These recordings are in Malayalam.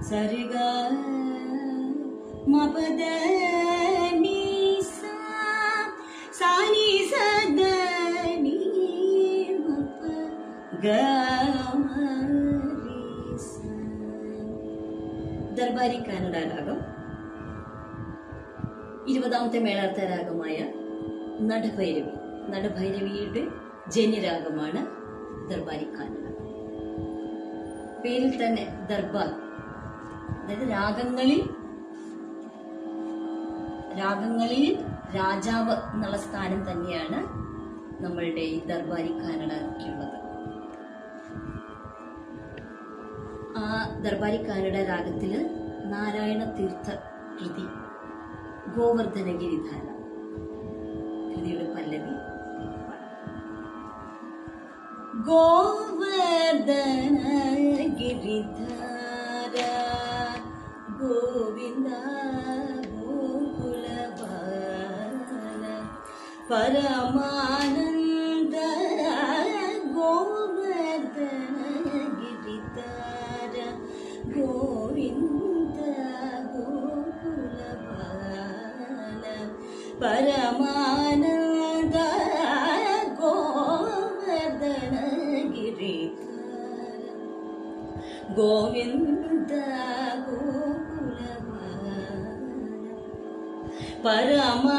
Sariga mapda nisa sani sadani mapa gamarisa. Darbari Kannada രാഗം 20ാമത്തെ മേളാർത്ഥ രാഗമായ നടഭൈരവി. നടഭൈരവിയുടെ ജന്യരാഗമാണ് ദർബാരി കന്നഡ. പേരിൽ തന്നെ ദർബാർ, അതായത് രാഗങ്ങളിൽ രാജാവ് എന്നുള്ള സ്ഥാനം തന്നെയാണ് നമ്മളുടെ ഈ ദർബാരി കന്നഡയ്ക്കുള്ളത്. ആ ദർബാരി കന്നഡ രാഗത്തില് നാരായണ തീർത്ഥ കൃതി ഗോവർദ്ധനഗിരിധാര കൃതിയുടെ പല്ലവി. ഗോവർദ്ധനഗിരിധാര ഗോവിന്ദ ഗോകുലബാല പരമാനന്ദ ഗോവർദ്ധനഗിരിധാര ഗോവിന്ദ ഗോകുലബാല പരമാനന്ദ ഗോവർദ്ധനഗിരിധാര ഗോവിന്ദ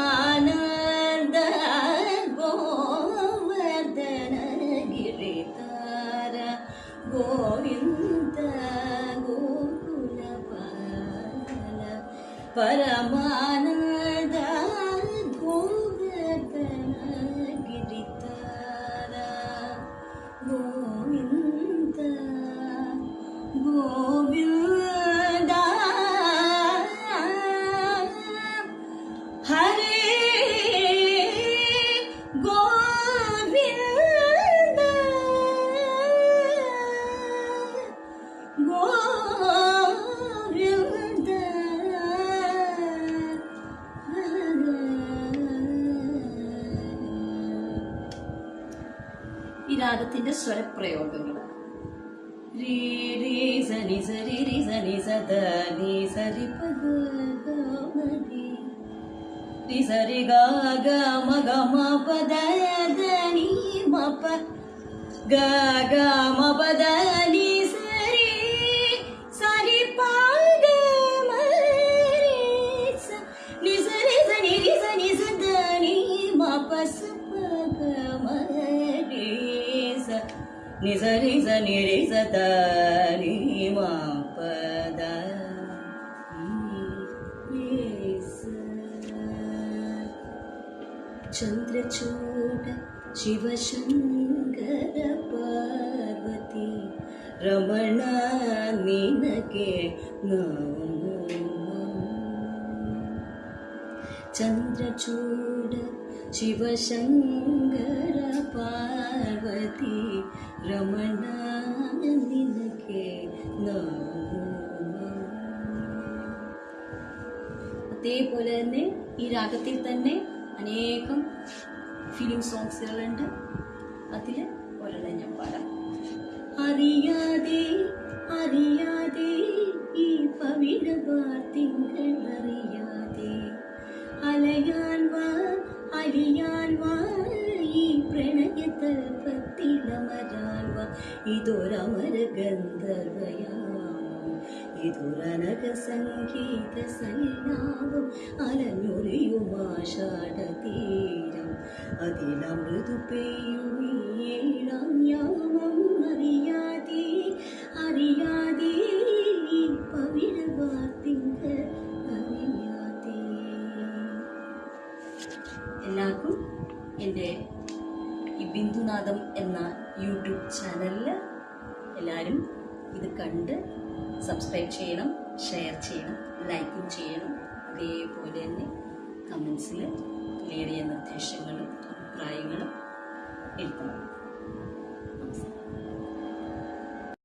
പരമാനന്ദ ഗോവർദ്ധനഗിരിധാര ഗോവിന്ദ ഗോകുലബാല പരമാനന്ദ ഗോവർദ്ധനഗിരിധാര ഗോവിന്ദ ഗോവിന്ദ. ഹരേ ഗോവിന്ദ ഗോവിന്ദ. ഈ രാഗത്തിന്റെ സ്വരപ്രയോഗങ്ങൾ രീ രീ സനി സരി രി സനി സദ നീ സരി പദ ഗമരി രി സരി ഗ ഗ മ ഗ മ പദ ധ നി മ പ ഗ ഗ മ പദ നി സരി സരി പ ഗ മ രി സ നി സരി സനി രി സനി സദ നി മ പ സ പ ഗ മ രി സ നി സരി സനി രി സദ നി മ പ ദ നി സ. ചന്ദ്രചൂഡ ಶಿವಶಂಕರ ಪಾರ್ವತಿ ರಮಣ ನಿನಗೆ ಚಂದ್ರಚೂಡ ಶಿವಶಂಕರ ಪಾರ್ವತಿ ರಮಣ ನಿನಗೆ അതേപോലെ തന്നെ ഈ രാഗത്തിൽ തന്നെ അനേകം ഫീലിംഗ് സോങ്സുകളുണ്ട്. അതിൽ ഒരെണ്ണം ഞാൻ പാടാം. അറിയാതെ അറിയാതെ ഈ പവിഴവാർ തിങ്കൾ അറിയാതെ അലയാൻ വാ അലിയാൻ വാ ഈ പ്രണയതൽപ്പത്തിലമരാൻ വാ ഇതൊരമര ഗന്ധർവയാമം ഇതുരനക സംഗീത സന്നാദം അലഞ്ഞൊറിയുമാഷാഢതീരം അതിലമൃദു പെയ്യുമീളം യാമം അറിയാതെ അറിയാതെ പവിഴവാർത്തിങ്ക അറിയാതെ. എല്ലാവർക്കും എൻ്റെ ഈ ബിന്ദുനാദം എന്ന യൂട്യൂബ് ചാനലിൽ എല്ലാവരും ഇത് കണ്ട് സബ്സ്ക്രൈബ് ചെയ്യണം, ഷെയർ ചെയ്യണം, ലൈക്കും ചെയ്യണം. അതേപോലെ തന്നെ കമൻസിൽ വിലയേറിയ നിർദ്ദേശങ്ങളും അഭിപ്രായങ്ങളും എഴുതണം. നമസ്കാരം.